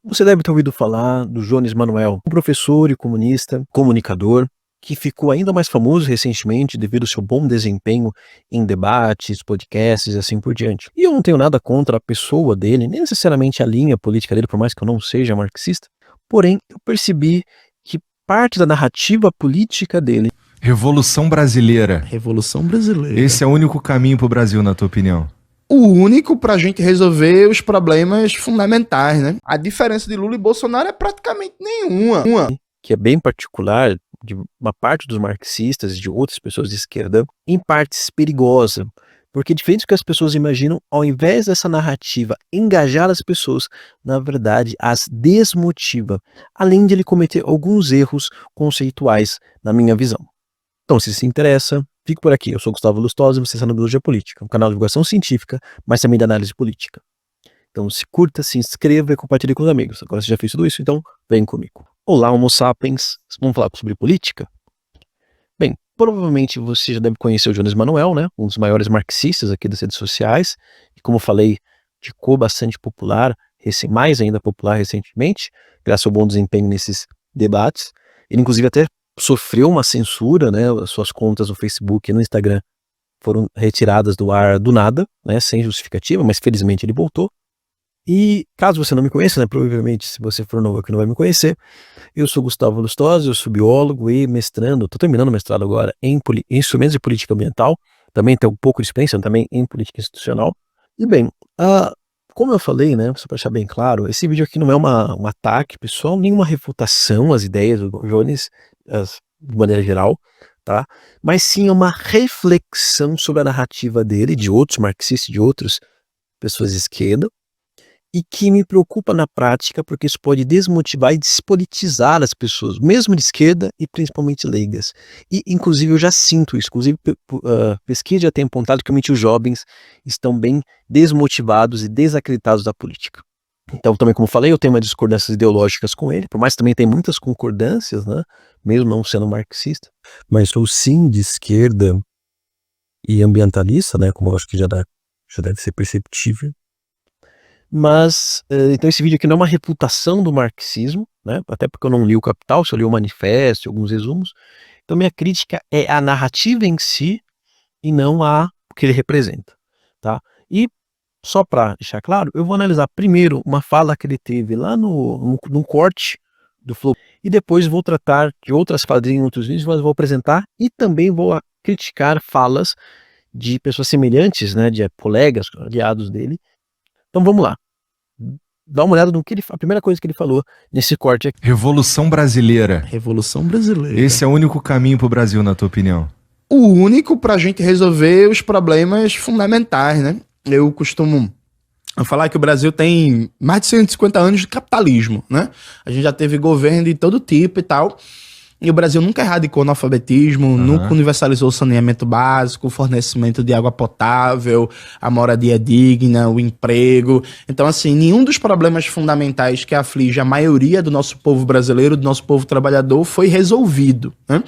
Você deve ter ouvido falar do Jones Manuel, um professor e comunista, comunicador, que ficou ainda mais famoso recentemente devido ao seu bom desempenho em debates, podcasts e assim por diante. E eu não tenho nada contra a pessoa dele, nem necessariamente a linha política dele, por mais que eu não seja marxista. Porém, eu percebi que parte da narrativa política dele. Revolução Brasileira. Revolução Brasileira. Esse é o único caminho pro Brasil, na tua opinião? O único pra gente resolver os problemas fundamentais, né? A diferença de Lula e Bolsonaro é praticamente nenhuma. Que é bem particular de uma parte dos marxistas e de outras pessoas de esquerda, em partes perigosa, porque diferente do que as pessoas imaginam, ao invés dessa narrativa engajar as pessoas, na verdade as desmotiva, além de ele cometer alguns erros conceituais na minha visão. Então, se se interessa, fique por aqui. Eu sou Gustavo Lustosa e você está no Biologia Política, um canal de divulgação científica, mas também de análise política. Então se curta, se inscreva e compartilhe com os amigos. Agora você já fez tudo isso, então vem comigo. Olá, Homo sapiens. Vamos falar sobre política? Bem, provavelmente você já deve conhecer o Jones Manuel, né? Um dos maiores marxistas aqui das redes sociais. E como eu falei, ficou bastante popular, mais ainda popular recentemente, graças ao bom desempenho nesses debates. Ele inclusive até sofreu uma censura, né? As suas contas no Facebook e no Instagram foram retiradas do ar do nada, né? Sem justificativa, mas felizmente ele voltou. E caso você não me conheça, né, provavelmente se você for novo aqui não vai me conhecer, eu sou Gustavo Lustosa, eu sou biólogo e mestrando, estou terminando o mestrado agora em instrumentos de política ambiental, também tenho um pouco de experiência também em política institucional. E bem, como eu falei, né, só para deixar bem claro, esse vídeo aqui não é um ataque pessoal, nem uma refutação às ideias do Jones, de maneira geral, tá? Mas sim uma reflexão sobre a narrativa dele, de outros marxistas, de outras pessoas de esquerda, e que me preocupa na prática porque isso pode desmotivar e despolitizar as pessoas, mesmo de esquerda e principalmente leigas. E inclusive eu já sinto isso, inclusive pesquisa já tem apontado que realmente os jovens estão bem desmotivados e desacreditados da política. Então também, como falei, eu tenho uma discordâncias ideológicas com ele, por mais que também tem muitas concordâncias, né, mesmo não sendo marxista, mas sou sim de esquerda e ambientalista, né, como eu acho que já deve ser perceptível. Mas, então esse vídeo aqui não é uma refutação do marxismo, né? Até porque eu não li o Capital, só li o Manifesto, alguns resumos. Então minha crítica é a narrativa em si e não o que ele representa, tá? E só para deixar claro, eu vou analisar primeiro uma fala que ele teve lá num corte do Flow e depois vou tratar de outras falas em outros vídeos, mas vou apresentar e também vou criticar falas de pessoas semelhantes, né, de colegas, aliados dele. Então vamos lá. Dá uma olhada no que a primeira coisa que ele falou nesse corte aqui. Revolução Brasileira. Revolução Brasileira. Esse é o único caminho pro Brasil, na tua opinião? O único pra gente resolver os problemas fundamentais, né? Eu costumo falar que o Brasil tem mais de 150 anos de capitalismo, né? A gente já teve governo de todo tipo e tal. E o Brasil nunca erradicou o analfabetismo, nunca universalizou o saneamento básico, o fornecimento de água potável, a moradia digna, o emprego. Então, assim, nenhum dos problemas fundamentais que aflige a maioria do nosso povo brasileiro, do nosso povo trabalhador, foi resolvido, né?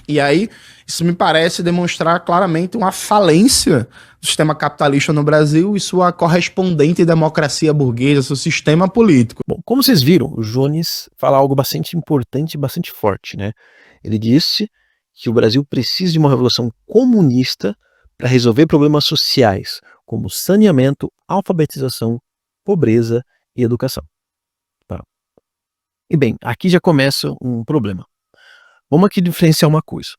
E aí, isso me parece demonstrar claramente uma falência do sistema capitalista no Brasil e sua correspondente democracia burguesa, seu sistema político. Bom, como vocês viram, o Jones fala algo bastante importante e bastante forte, né? Ele disse que o Brasil precisa de uma revolução comunista para resolver problemas sociais, como saneamento, alfabetização, pobreza e educação. Tá? E bem, aqui já começa um problema. Vamos aqui diferenciar uma coisa.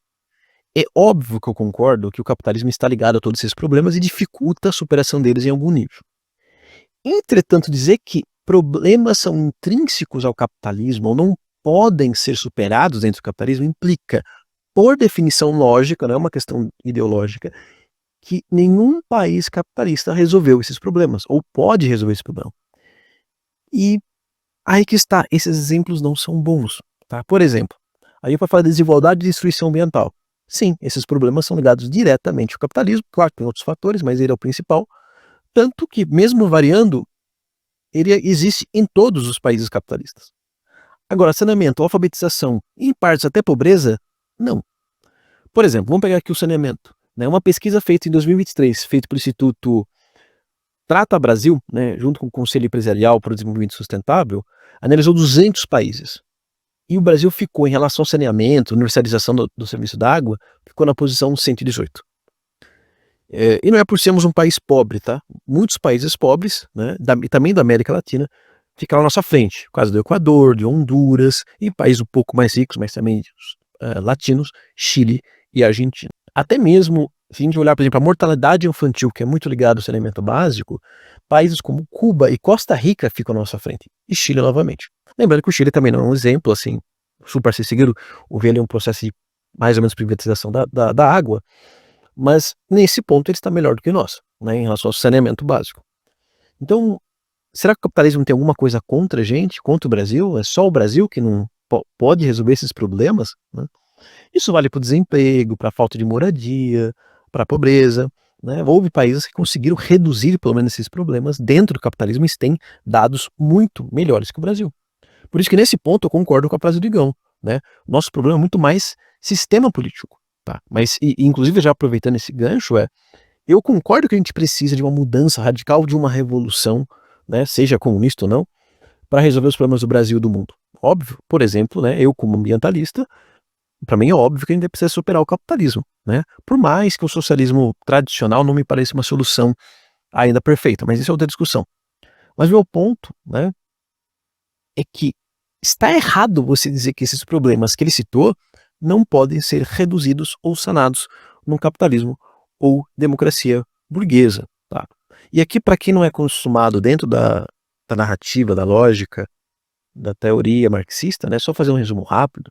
É óbvio que eu concordo que o capitalismo está ligado a todos esses problemas e dificulta a superação deles em algum nível. Entretanto, dizer que problemas são intrínsecos ao capitalismo ou não podem ser superados dentro do capitalismo implica, por definição lógica, não é uma questão ideológica, que nenhum país capitalista resolveu esses problemas ou pode resolver esse problema. E aí que está, esses exemplos não são bons. Tá? Por exemplo, aí vai falar de desigualdade e destruição ambiental. Sim, esses problemas são ligados diretamente ao capitalismo, claro que tem outros fatores, mas ele é o principal, tanto que mesmo variando, ele existe em todos os países capitalistas. Agora, saneamento, alfabetização, em partes até pobreza, não. Por exemplo, vamos pegar aqui o saneamento, né? Uma pesquisa feita em 2023, feita pelo Instituto Trata Brasil, né, junto com o Conselho Empresarial para o Desenvolvimento Sustentável, analisou 200 países. E o Brasil ficou, em relação ao saneamento, universalização do serviço d'água, ficou na posição 118. E não é por sermos um país pobre, tá? Muitos países pobres, né, e também da América Latina, ficaram à nossa frente. Por causa do Equador, de Honduras, e países um pouco mais ricos, mas também latinos, Chile e Argentina. Até mesmo, se a gente olhar, por exemplo, a mortalidade infantil, que é muito ligada ao saneamento básico, países como Cuba e Costa Rica ficam à nossa frente. E Chile novamente. Lembrando que o Chile também não é um exemplo, assim, super a ser seguido. Houve ali um processo de mais ou menos privatização da água, mas nesse ponto ele está melhor do que nós, né, em relação ao saneamento básico. Então, será que o capitalismo tem alguma coisa contra a gente, contra o Brasil? É só o Brasil que não pode resolver esses problemas, né? Isso vale para o desemprego, para a falta de moradia, para a pobreza, né? Houve países que conseguiram reduzir pelo menos esses problemas dentro do capitalismo e têm dados muito melhores que o Brasil. Por isso que nesse ponto eu concordo com a frase do Igão, né? Nosso problema é muito mais sistema político, tá? Mas, inclusive, já aproveitando esse gancho, eu concordo que a gente precisa de uma mudança radical, de uma revolução, né, seja comunista ou não, para resolver os problemas do Brasil e do mundo. Óbvio, por exemplo, né, eu como ambientalista, para mim é óbvio que a gente precisa superar o capitalismo, né? Por mais que o socialismo tradicional não me pareça uma solução ainda perfeita, mas isso é outra discussão. Mas meu ponto, né, é que está errado você dizer que esses problemas que ele citou não podem ser reduzidos ou sanados no capitalismo ou democracia burguesa, tá? E aqui, para quem não é consumado dentro da narrativa, da lógica, da teoria marxista, né, só fazer um resumo rápido.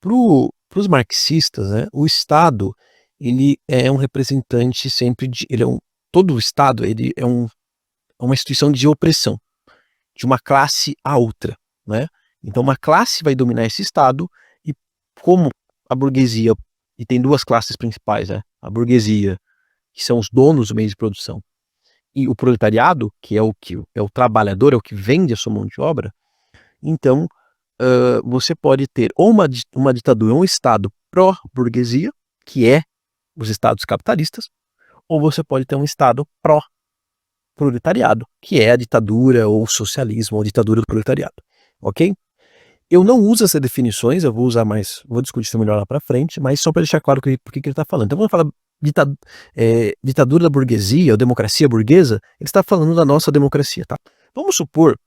Para os marxistas, né, o Estado, ele é um representante sempre todo o Estado, ele é uma instituição de opressão, de uma classe a outra, né? Então uma classe vai dominar esse Estado e como a burguesia, e tem duas classes principais, né? A burguesia, que são os donos do meio de produção, e o proletariado, que é o trabalhador, é o que vende a sua mão de obra. Então, você pode ter ou uma ditadura, um Estado pró-burguesia, que é os Estados capitalistas, ou você pode ter um Estado pró-proletariado, que é a ditadura ou o socialismo, ou a ditadura do proletariado, ok? Eu não uso essas definições, eu vou usar mais, vou discutir isso melhor lá para frente, mas só para deixar claro por que ele está falando. Então, quando fala ditadura da burguesia, ou democracia burguesa, ele está falando da nossa democracia, tá? Vamos supor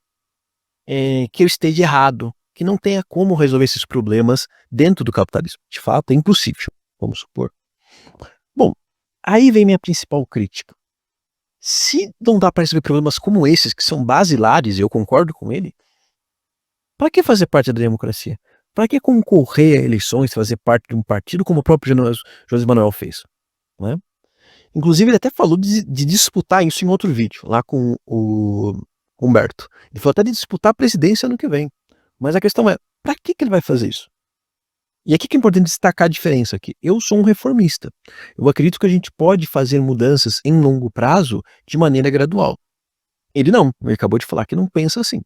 que eu esteja errado, que não tenha como resolver esses problemas dentro do capitalismo. De fato, é impossível, vamos supor. Bom, aí vem minha principal crítica. Se não dá para resolver problemas como esses, que são basilares, e eu concordo com ele, para que fazer parte da democracia? Para que concorrer a eleições, fazer parte de um partido como o próprio José Manuel fez, né? Inclusive, ele até falou de disputar isso em outro vídeo, lá com o Humberto. Ele falou até de disputar a presidência ano que vem. Mas a questão é, para que ele vai fazer isso? E aqui que é importante destacar a diferença aqui. Eu sou um reformista. Eu acredito que a gente pode fazer mudanças em longo prazo de maneira gradual. Ele não. Ele acabou de falar que não pensa assim.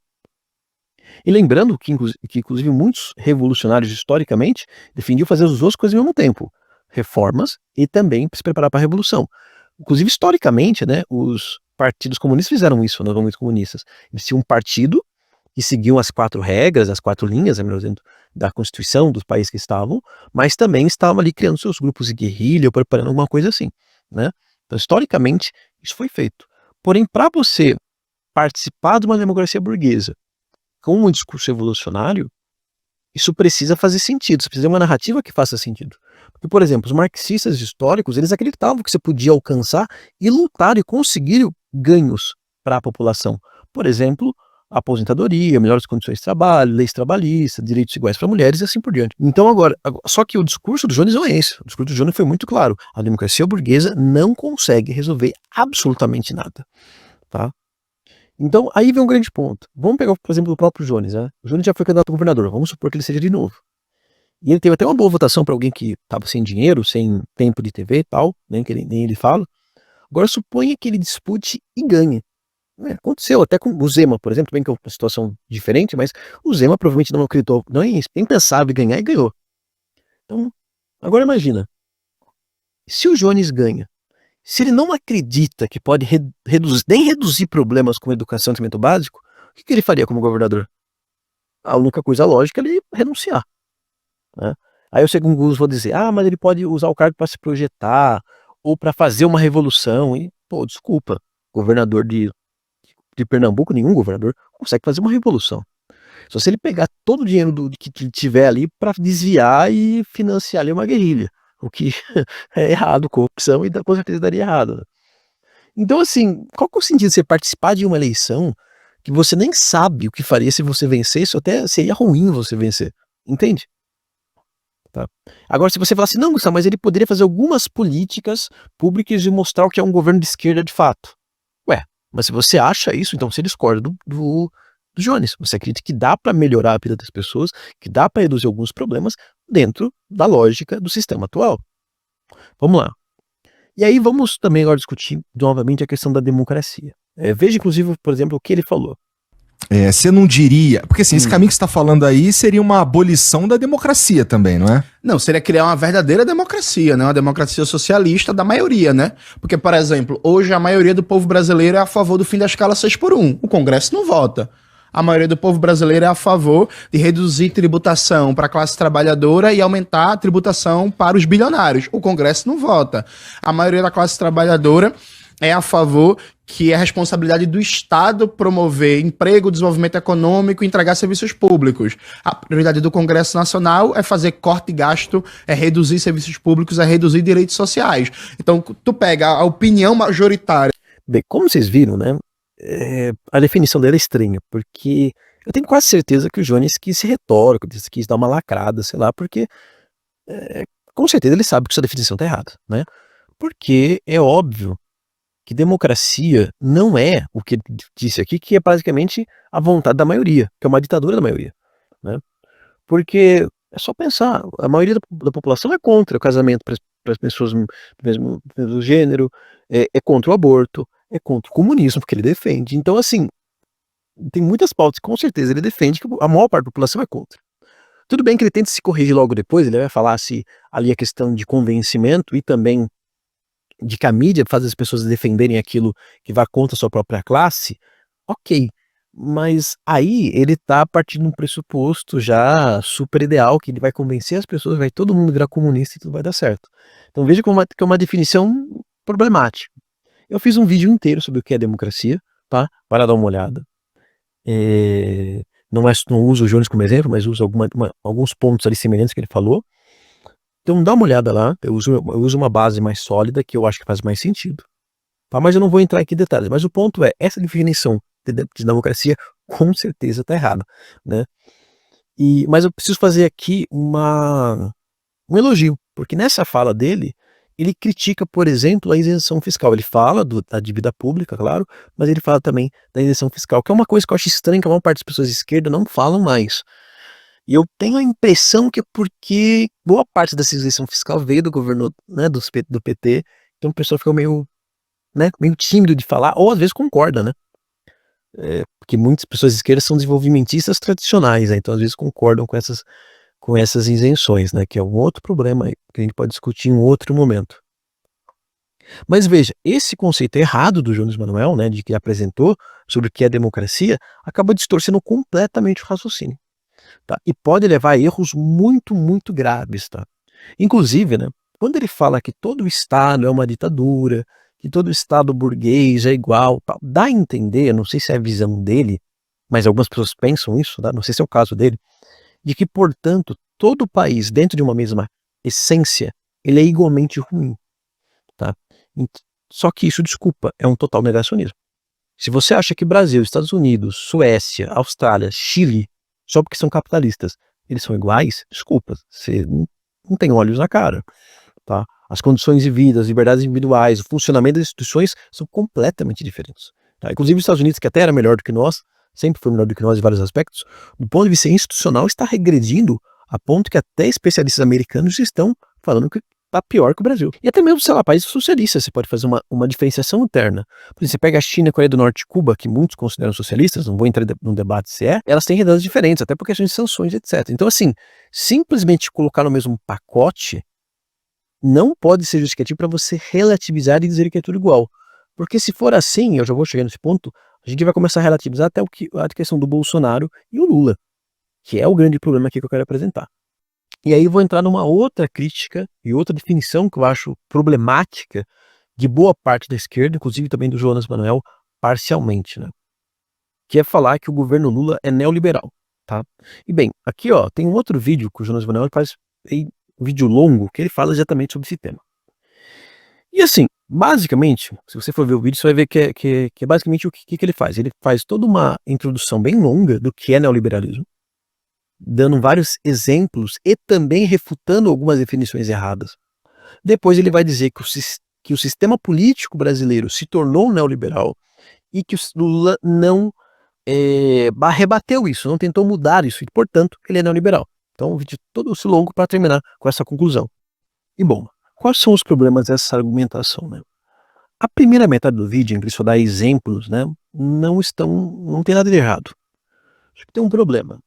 E lembrando que inclusive, muitos revolucionários, historicamente, defendiam fazer as duas coisas ao mesmo tempo. Reformas e também se preparar para a revolução. Inclusive, historicamente, né, os partidos comunistas fizeram isso, nos movimentos comunistas. Eles tinham um partido que seguiam as 4 regras, as 4 linhas, melhor dizendo, da Constituição dos países que estavam, mas também estavam ali criando seus grupos de guerrilha ou preparando alguma coisa assim, né? Então, historicamente, isso foi feito. Porém, para você participar de uma democracia burguesa com um discurso revolucionário, isso precisa fazer sentido, você precisa de uma narrativa que faça sentido. Porque, por exemplo, os marxistas históricos, eles acreditavam que você podia alcançar e lutar e conseguir ganhos para a população. Por exemplo, aposentadoria, melhores condições de trabalho, leis trabalhistas, direitos iguais para mulheres e assim por diante. Então só que o discurso do Jones não é esse. O discurso do Jones foi muito claro. A democracia burguesa não consegue resolver absolutamente nada, tá? Então, aí vem um grande ponto. Vamos pegar, por exemplo, o próprio Jones, né? O Jones já foi candidato a governador, vamos supor que ele seja de novo. E ele teve até uma boa votação para alguém que estava sem dinheiro, sem tempo de TV e tal, nem ele fala. Agora suponha que ele dispute e ganhe. Aconteceu até com o Zema, por exemplo, bem que é uma situação diferente, mas o Zema provavelmente não acreditou, nem pensava em ganhar e ganhou. Então, agora imagina, se o Jones ganha Se ele não acredita que pode nem reduzir problemas com educação e tratamento básico, o que ele faria como governador? A única coisa lógica é ele renunciar, né? Aí eu sei que alguns vão dizer, mas ele pode usar o cargo para se projetar, ou para fazer uma revolução, e, pô, desculpa, governador de Pernambuco, nenhum governador consegue fazer uma revolução. Só se ele pegar todo o dinheiro que tiver ali para desviar e financiar ali uma guerrilha, o que é errado, corrupção, e com certeza daria errado, né? Então, assim, qual que é o sentido de você participar de uma eleição que você nem sabe o que faria se você vencesse, ou até seria ruim você vencer, entende? Tá. Agora, se você falar assim, não, Gustavo, mas ele poderia fazer algumas políticas públicas e mostrar o que é um governo de esquerda de fato. Ué, mas se você acha isso, então você discorda do Jones. Você acredita que dá para melhorar a vida das pessoas, que dá para reduzir alguns problemas dentro da lógica do sistema atual. Vamos lá. E aí vamos também agora discutir novamente a questão da democracia. Veja, inclusive, por exemplo, o que ele falou. Você não diria... Porque assim, esse caminho que você está falando aí seria uma abolição da democracia também, não é? Não, seria criar uma verdadeira democracia, né? Uma democracia socialista da maioria, né? Porque, por exemplo, hoje a maioria do povo brasileiro é a favor do fim da escala 6x1. O Congresso não vota. A maioria do povo brasileiro é a favor de reduzir tributação para a classe trabalhadora e aumentar a tributação para os bilionários. O Congresso não vota. A maioria da classe trabalhadora é a favor que é a responsabilidade do Estado promover emprego, desenvolvimento econômico e entregar serviços públicos. A prioridade do Congresso Nacional é fazer corte de gasto, é reduzir serviços públicos, é reduzir direitos sociais. Então, tu pega a opinião majoritária. Bem, como vocês viram, né? A definição dele é estranha, porque eu tenho quase certeza que o Jones quis ser retórico, quis dar uma lacrada, sei lá, porque com certeza ele sabe que essa definição está errada, né? Porque é óbvio que democracia não é o que ele disse aqui, que é basicamente a vontade da maioria, que é uma ditadura da maioria, né? Porque é só pensar, a maioria da população é contra o casamento para as pessoas do mesmo gênero, é contra o aborto, é contra o comunismo, porque ele defende. Então, assim, tem muitas pautas que com certeza ele defende, que a maior parte da população é contra. Tudo bem que ele tenta se corrigir logo depois, ele vai falar se ali a questão de convencimento e também de que a mídia faz as pessoas defenderem aquilo que vai contra a sua própria classe, ok. Mas aí ele tá partindo de um pressuposto já super ideal, que ele vai convencer as pessoas, vai todo mundo virar comunista e tudo vai dar certo. Então veja como que é uma definição problemática. Eu fiz um vídeo inteiro sobre o que é democracia, tá? Para dar uma olhada. Não uso o Jones como exemplo, mas uso alguns pontos ali semelhantes que ele falou. Então dá uma olhada lá, eu uso uma base mais sólida, que eu acho que faz mais sentido. Tá? Mas eu não vou entrar aqui em detalhes. Mas o ponto é, essa definição de democracia com certeza está errada, né? Mas eu preciso fazer aqui um elogio, porque nessa fala dele, ele critica, por exemplo, a isenção fiscal. Ele fala da dívida pública, claro, mas ele fala também da isenção fiscal, que é uma coisa que eu acho estranha, que a maior parte das pessoas de esquerda não falam mais. E eu tenho a impressão que é porque boa parte dessa isenção fiscal veio do governo, né, do PT, então o pessoal fica meio tímido de falar, ou às vezes concorda, né? Porque muitas pessoas de esquerda são desenvolvimentistas tradicionais, né? Então às vezes concordam com essas isenções, né? Que é um outro problema aí, que a gente pode discutir em um outro momento. Mas veja, esse conceito errado do Jones Manuel, né, de que apresentou sobre o que é democracia, acaba distorcendo completamente o raciocínio. Tá? E pode levar a erros muito, muito graves, tá? Inclusive, né, quando ele fala que todo Estado é uma ditadura, que todo Estado burguês é igual, tá? Dá a entender, não sei se é a visão dele, mas algumas pessoas pensam isso, tá? Não sei se é o caso dele, de que, portanto, todo país dentro de uma mesma essência, ele é igualmente ruim, tá? Só que isso, desculpa, é um total negacionismo. Se você acha que Brasil, Estados Unidos, Suécia, Austrália, Chile, só porque são capitalistas, eles são iguais, desculpa, você não tem olhos na cara, tá? As condições de vida, as liberdades individuais, o funcionamento das instituições são completamente diferentes, tá? Inclusive os Estados Unidos, que até era melhor do que nós, sempre foi melhor do que nós em vários aspectos, do ponto de vista institucional está regredindo a ponto que até especialistas americanos estão falando que está pior que o Brasil. E até mesmo, sei lá, países socialistas, você pode fazer uma diferenciação interna. Por exemplo, você pega a China, a Coreia do Norte e Cuba, que muitos consideram socialistas, não vou entrar num debate se elas têm realidades diferentes, até por questões de sanções, etc. Então, assim, simplesmente colocar no mesmo pacote não pode ser justificativo para você relativizar e dizer que é tudo igual. Porque se for assim, eu já vou chegar nesse ponto, a gente vai começar a relativizar até a questão do Bolsonaro e o Lula, que é o grande problema aqui que eu quero apresentar. E aí vou entrar numa outra crítica e outra definição que eu acho problemática de boa parte da esquerda, inclusive também do Jonas Manuel, parcialmente, né? Que é falar que o governo Lula é neoliberal, tá? E bem, aqui ó, tem um outro vídeo que o Jonas Manuel faz, um vídeo longo, que ele fala exatamente sobre esse tema. E assim, basicamente, se você for ver o vídeo, você vai ver que é basicamente o que ele faz. Ele faz toda uma introdução bem longa do que é neoliberalismo, dando vários exemplos e também refutando algumas definições erradas. Depois ele vai dizer que o sistema político brasileiro se tornou neoliberal e que o Lula não rebateu isso, não tentou mudar isso, e portanto ele é neoliberal. Então o vídeo todo esse longo para terminar com essa conclusão. E bom, quais são os problemas dessa argumentação, né? A primeira metade do vídeo, em que ele só dá exemplos, né, não tem nada de errado. Só que tem um problema.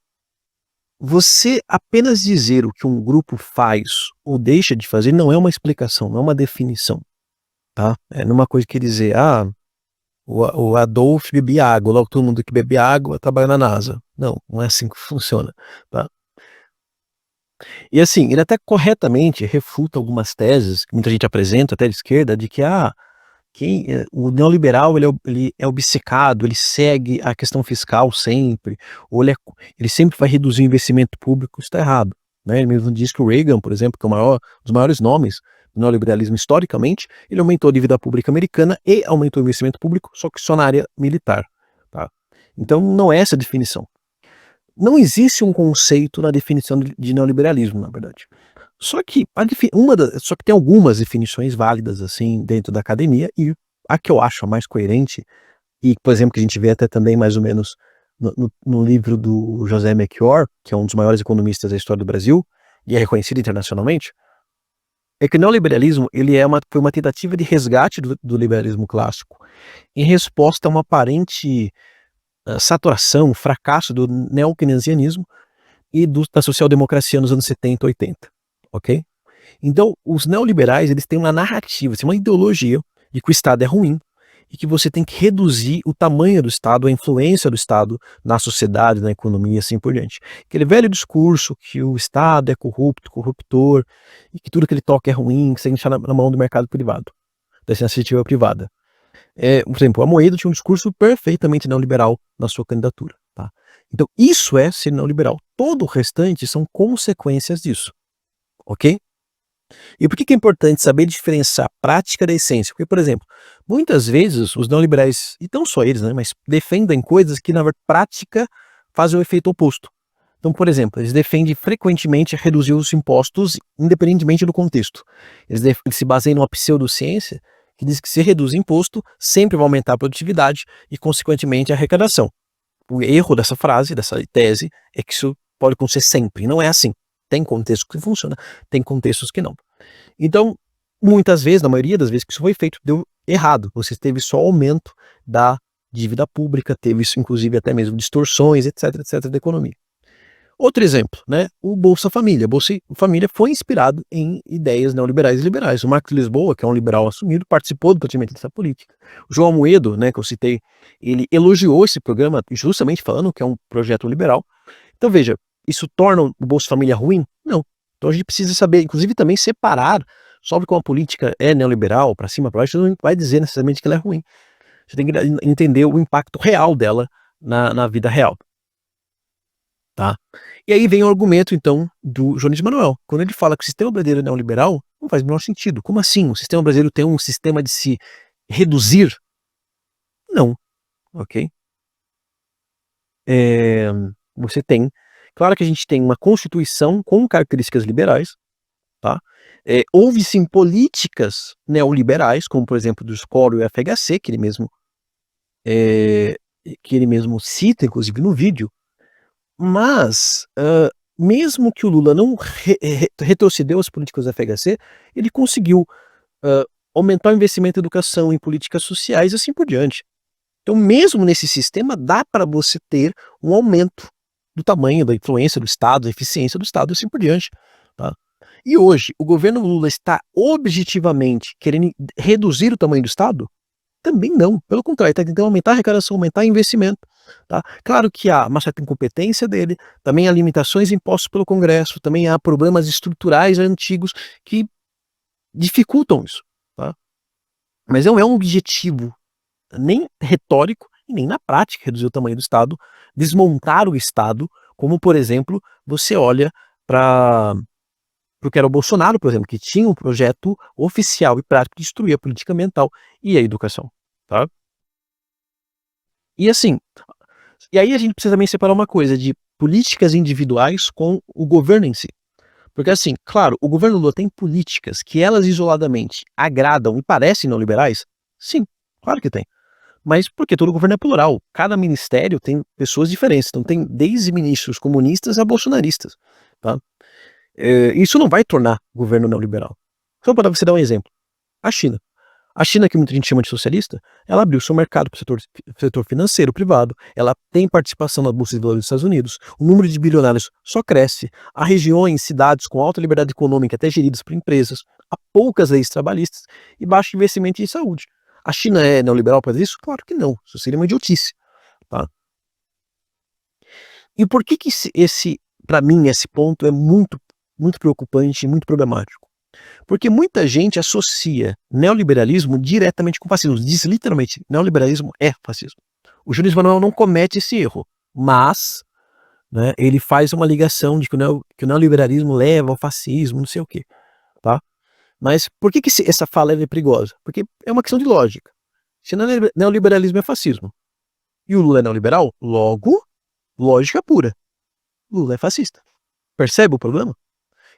Você apenas dizer o que um grupo faz ou deixa de fazer não é uma explicação, não é uma definição, tá? É numa coisa que dizer, o Adolf bebia água, logo todo mundo que bebe água trabalha na NASA. Não, não é assim que funciona, tá? E assim, ele até corretamente refuta algumas teses que muita gente apresenta, até de esquerda, de que o neoliberal ele é obcecado, ele segue a questão fiscal sempre, ou ele sempre vai reduzir o investimento público. Isso está errado, né? Ele mesmo diz que o Reagan, por exemplo, que é um dos maiores nomes do neoliberalismo historicamente, ele aumentou a dívida pública americana e aumentou o investimento público, só que só na área militar, tá? Então não é essa a definição. Não existe um conceito na definição de neoliberalismo, na verdade. Só que, só que tem algumas definições válidas assim dentro da academia, e a que eu acho a mais coerente, e por exemplo que a gente vê até também mais ou menos no livro do José Melchior, que é um dos maiores economistas da história do Brasil, e é reconhecido internacionalmente, é que o neoliberalismo foi uma tentativa de resgate do liberalismo clássico, em resposta a uma aparente saturação, fracasso do neo-keynesianismo e da social-democracia nos anos 70 e 80, ok? Então, os neoliberais, eles têm uma narrativa, uma ideologia de que o Estado é ruim e que você tem que reduzir o tamanho do Estado, a influência do Estado na sociedade, na economia e assim por diante. Aquele velho discurso que o Estado é corrupto, corruptor, e que tudo que ele toca é ruim, que você tem que deixar na mão do mercado privado, da iniciativa privada. Por exemplo, o Amoedo tinha um discurso perfeitamente neoliberal na sua candidatura, tá? Então, isso é ser neoliberal. Todo o restante são consequências disso, ok? E por que é importante saber diferenciar a prática da essência? Porque, por exemplo, muitas vezes os neoliberais, e não só eles, né, mas defendem coisas que na prática fazem o efeito oposto. Então, por exemplo, eles defendem frequentemente reduzir os impostos independentemente do contexto. Eles se baseiam numa pseudociência que diz que se reduz imposto, sempre vai aumentar a produtividade e, consequentemente, a arrecadação. O erro dessa frase, dessa tese, é que isso pode acontecer sempre. Não é assim. Tem contextos que funciona, tem contextos que não. Então, muitas vezes, na maioria das vezes que isso foi feito, deu errado. Você teve só aumento da dívida pública, teve isso, inclusive, até mesmo distorções, etc, etc, da economia. Outro exemplo, né? O Bolsa Família. Bolsa Família foi inspirado em ideias neoliberais e liberais. O Marcos Lisboa, que é um liberal assumido, participou do praticamente dessa política. O João Amoedo, né, que eu citei, ele elogiou esse programa justamente falando que é um projeto liberal. Então veja, isso torna o Bolsa Família ruim? Não. Então a gente precisa saber, inclusive também separar sobre como a política é neoliberal, para cima, para baixo, não vai dizer necessariamente que ela é ruim. Você tem que entender o impacto real dela na vida real. Tá? E aí vem o argumento, então, do Jones Manuel. Quando ele fala que o sistema brasileiro é neoliberal, não faz o menor sentido. Como assim? O sistema brasileiro tem um sistema de se reduzir? Não, ok? Você tem. Claro que a gente tem uma Constituição com características liberais, tá? Houve sim políticas neoliberais, como por exemplo do Collor e o FHC, que ele mesmo cita, inclusive no vídeo. Mas, mesmo que o Lula não retrocedeu as políticas do FHC, ele conseguiu aumentar o investimento em educação, em políticas sociais e assim por diante. Então, mesmo nesse sistema, dá para você ter um aumento do tamanho, da influência do Estado, da eficiência do Estado e assim por diante. Tá? E hoje, o governo Lula está objetivamente querendo reduzir o tamanho do Estado? Também não, pelo contrário, está tentando aumentar a arrecadação, aumentar investimento, tá? Claro que há uma certa incompetência dele, também há limitações impostas pelo Congresso, também há problemas estruturais antigos que dificultam isso, tá? Mas não é um objetivo nem retórico e nem na prática reduzir o tamanho do Estado, desmontar o Estado, como, por exemplo, você olha para o que era o Bolsonaro, por exemplo, que tinha um projeto oficial e prático de destruir a política ambiental e a educação, tá? E assim, e aí a gente precisa também separar uma coisa de políticas individuais com o governo em si. Porque assim, claro, o governo Lula tem políticas que elas isoladamente agradam e parecem neoliberais? Sim, claro que tem. Mas porque todo governo é plural. Cada ministério tem pessoas diferentes. Então tem desde ministros comunistas a bolsonaristas, tá? Isso não vai tornar o governo neoliberal. Só para você dar um exemplo. A China. A China, que muita gente chama de socialista, ela abriu seu mercado para o setor financeiro privado, ela tem participação na Bolsa de Valores dos Estados Unidos, o número de bilionários só cresce, há regiões, cidades com alta liberdade econômica até geridas por empresas, há poucas leis trabalhistas e baixo investimento em saúde. A China é neoliberal para isso? Claro que não, isso seria uma idiotice, tá? E por que para mim, esse ponto é muito, muito preocupante e muito problemático? Porque muita gente associa neoliberalismo diretamente com fascismo. Diz literalmente, neoliberalismo é fascismo. O Júlio Manuel não comete esse erro, mas, né, ele faz uma ligação de que o neoliberalismo leva ao fascismo, não sei o quê, tá? Mas por que essa fala é perigosa? Porque é uma questão de lógica. Se neoliberalismo é fascismo e o Lula é neoliberal, logo, lógica pura. Lula é fascista. Percebe o problema?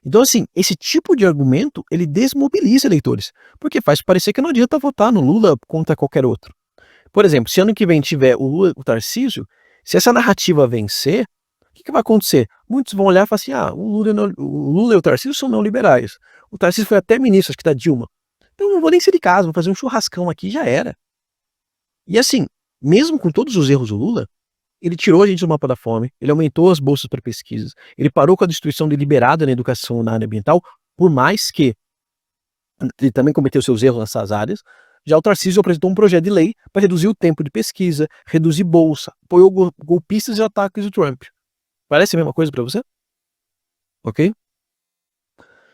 Então, assim, esse tipo de argumento, ele desmobiliza eleitores, porque faz parecer que não adianta votar no Lula contra qualquer outro. Por exemplo, se ano que vem tiver o Lula, o Tarcísio, se essa narrativa vencer, o que vai acontecer? Muitos vão olhar e falar assim, o Lula e o Tarcísio são neoliberais. O Tarcísio foi até ministro, acho que da Dilma. Então não vou nem ser de casa, vou fazer um churrascão aqui e já era. E assim, mesmo com todos os erros do Lula, ele tirou a gente do mapa da fome, ele aumentou as bolsas para pesquisas, ele parou com a destruição deliberada na educação na área ambiental, por mais que ele também cometeu seus erros nessas áreas. Já o Tarcísio apresentou um projeto de lei para reduzir o tempo de pesquisa, reduzir bolsa, apoiou golpistas e ataques do Trump. Parece a mesma coisa para você? Ok?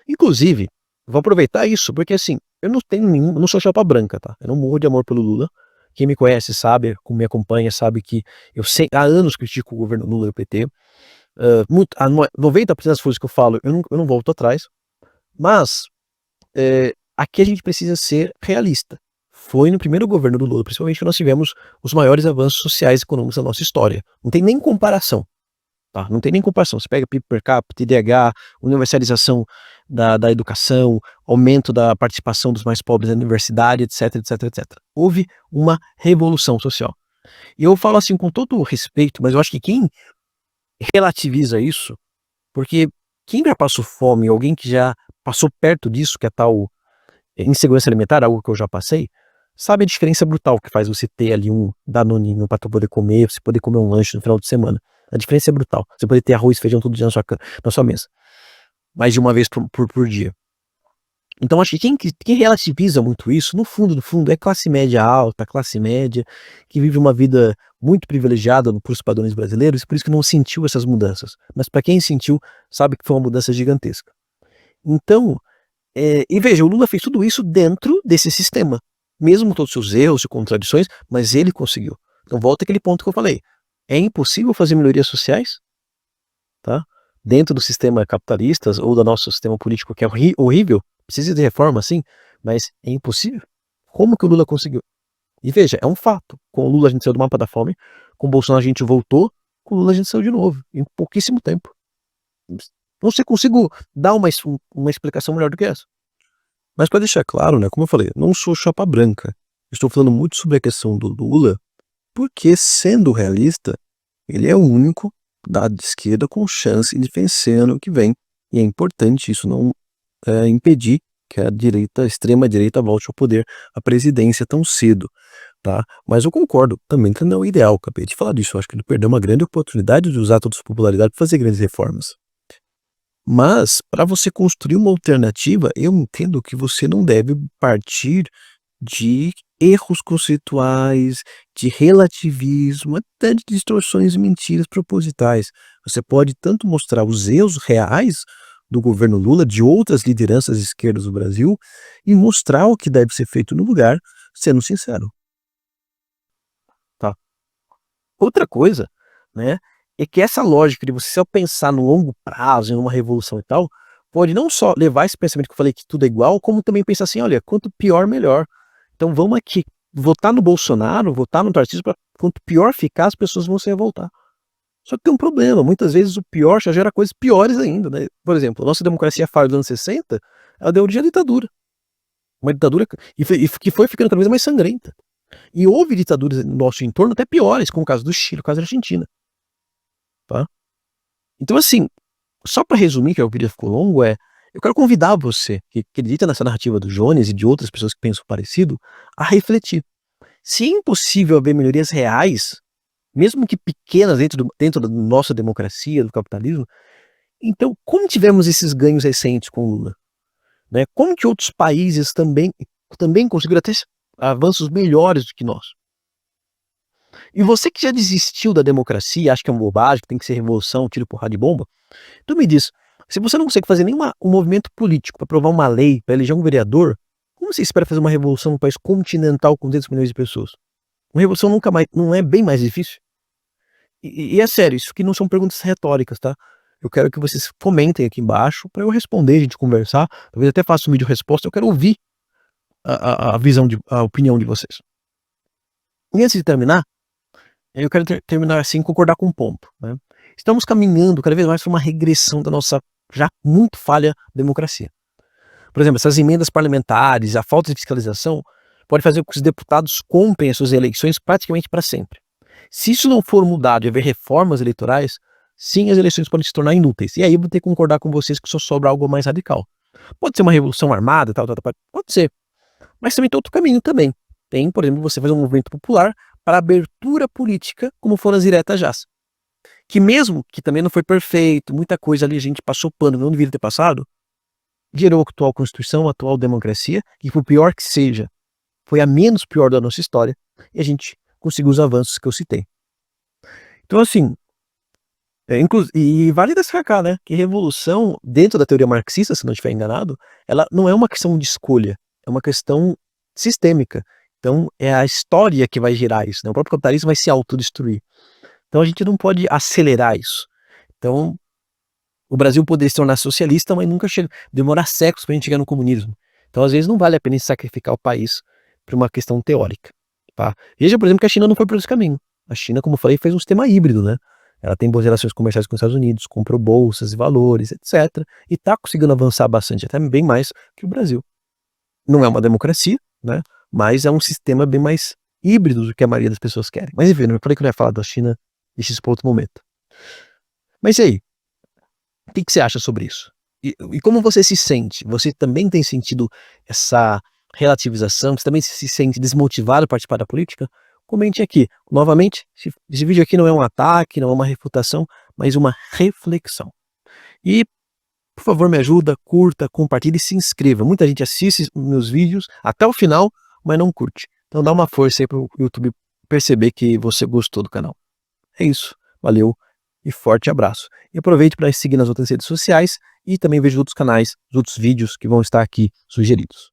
Inclusive, vou aproveitar isso, porque assim, eu não sou chapa branca, tá? Eu não morro de amor pelo Lula. Quem me conhece sabe, como me acompanha, sabe que eu há anos critico o governo Lula e o PT. 90% das coisas que eu falo, eu não volto atrás. Mas, aqui a gente precisa ser realista. Foi no primeiro governo do Lula, principalmente, que nós tivemos os maiores avanços sociais e econômicos da nossa história. Não tem nem comparação. Tá? Não tem nem comparação. Você pega PIB per capita, TDAH, universalização da educação, aumento da participação dos mais pobres na universidade, etc, etc, etc. Houve uma revolução social. E eu falo assim com todo o respeito, mas eu acho que quem relativiza isso, porque quem já passou fome, alguém que já passou perto disso, que é tal insegurança alimentar, algo que eu já passei, sabe a diferença brutal que faz você ter ali um danoninho para poder comer, você poder comer um lanche no final de semana. A diferença é brutal. Você poder ter arroz e feijão todo dia na sua mesa. Mais de uma vez por dia. Então acho que quem relativiza muito isso, no fundo, é classe média alta, classe média, que vive uma vida muito privilegiada para os padrões brasileiros, e por isso que não sentiu essas mudanças. Mas para quem sentiu, sabe que foi uma mudança gigantesca. Então, e veja, o Lula fez tudo isso dentro desse sistema. Mesmo com todos os seus erros e contradições, mas ele conseguiu. Então volta àquele ponto que eu falei. É impossível fazer melhorias sociais, tá? Dentro do sistema capitalista ou do nosso sistema político, que é horrível, precisa de reforma, sim, mas é impossível. Como que o Lula conseguiu? E veja, é um fato. Com o Lula a gente saiu do mapa da fome, com o Bolsonaro a gente voltou, com o Lula a gente saiu de novo, em pouquíssimo tempo. Não sei, consigo dar uma explicação melhor do que essa. Mas para deixar claro, né, como eu falei, não sou chapa branca. Estou falando muito sobre a questão do Lula, porque, sendo realista, ele é o único da esquerda com chance de vencer ano que vem. E é importante isso não impedir que a extrema-direita volte ao poder, à presidência tão cedo. Tá? Mas eu concordo também que não é o ideal. Acabei de falar disso. Eu acho que ele perdeu uma grande oportunidade de usar toda a sua popularidade para fazer grandes reformas. Mas, para você construir uma alternativa, eu entendo que você não deve partir de erros conceituais, de relativismo, até de distorções e mentiras propositais. Você pode tanto mostrar os erros reais do governo Lula, de outras lideranças esquerdas do Brasil, e mostrar o que deve ser feito no lugar, sendo sincero. Tá? Outra coisa, né, é que essa lógica de você só pensar no longo prazo, em uma revolução e tal, pode não só levar esse pensamento que eu falei que tudo é igual, como também pensar assim, olha, quanto pior, melhor. Então vamos aqui, votar no Bolsonaro, votar no Tarcísio, para quanto pior ficar, as pessoas vão se revoltar. Só que tem um problema, muitas vezes o pior já gera coisas piores ainda, né? Por exemplo, a nossa democracia falha dos anos 60, ela deu origem à ditadura. Uma ditadura que foi ficando cada vez mais sangrenta. E houve ditaduras no nosso entorno até piores, como o caso do Chile, o caso da Argentina. Tá? Então, assim, só para resumir, que o vídeo ficou longo, eu quero convidar você, que acredita nessa narrativa do Jones e de outras pessoas que pensam parecido, a refletir. Se é impossível haver melhorias reais, mesmo que pequenas dentro da nossa democracia, do capitalismo, então como tivemos esses ganhos recentes com o Lula? Né? Como que outros países também conseguiram até avanços melhores do que nós? E você que já desistiu da democracia, acha que é uma bobagem, que tem que ser revolução, tiro, porrada de bomba, então me diz, se você não consegue fazer um movimento político para aprovar uma lei, para eleger um vereador, como você espera fazer uma revolução num país continental com 200 milhões de pessoas? Uma revolução nunca mais, não é bem mais difícil? E é sério, isso aqui não são perguntas retóricas, tá? Eu quero que vocês comentem aqui embaixo para eu responder, a gente conversar. Talvez até faça um vídeo resposta. Eu quero ouvir a visão, a opinião de vocês. E antes de terminar, eu quero terminar assim, concordar com um ponto, né? Estamos caminhando cada vez mais para uma regressão da nossa já muito falha democracia. Por exemplo, essas emendas parlamentares, a falta de fiscalização, pode fazer com que os deputados comprem as suas eleições praticamente para sempre. Se isso não for mudado e haver reformas eleitorais, sim, as eleições podem se tornar inúteis. E aí eu vou ter que concordar com vocês que só sobra algo mais radical. Pode ser uma revolução armada, tal, pode ser. Mas também tem outro caminho também. Tem, por exemplo, você fazer um movimento popular para abertura política, como foram as diretas já. Que mesmo que também não foi perfeito, muita coisa ali a gente passou pano, não deveria ter passado, gerou a atual Constituição, a atual democracia, que por pior que seja, foi a menos pior da nossa história, e a gente conseguiu os avanços que eu citei. Então, assim, e vale destacar, né, que revolução, dentro da teoria marxista, se não estiver enganado, ela não é uma questão de escolha, é uma questão sistêmica. Então, é a história que vai gerar isso, né? O próprio capitalismo vai se autodestruir. Então, a gente não pode acelerar isso. Então, o Brasil poderia se tornar socialista, mas nunca demorar séculos para a gente chegar no comunismo. Então, às vezes, não vale a pena sacrificar o país por uma questão teórica. Tá? Veja, por exemplo, que a China não foi por esse caminho. A China, como eu falei, fez um sistema híbrido, né? Ela tem boas relações comerciais com os Estados Unidos, comprou bolsas e valores, etc. E está conseguindo avançar bastante, até bem mais que o Brasil. Não é uma democracia, né? Mas é um sistema bem mais híbrido do que a maioria das pessoas querem. Mas enfim, eu falei que eu ia falar da China, deixa isso para outro momento. Mas e aí? O que você acha sobre isso? E como você se sente? Você também tem sentido essa relativização? Você também se sente desmotivado a participar da política? Comente aqui. Novamente, esse vídeo aqui não é um ataque, não é uma refutação, mas uma reflexão. E, por favor, me ajuda, curta, compartilhe e se inscreva. Muita gente assiste meus vídeos até o final, mas não curte. Então dá uma força aí para o YouTube perceber que você gostou do canal. É isso. Valeu e forte abraço. E aproveite para seguir nas outras redes sociais e também veja outros canais, os outros vídeos que vão estar aqui sugeridos.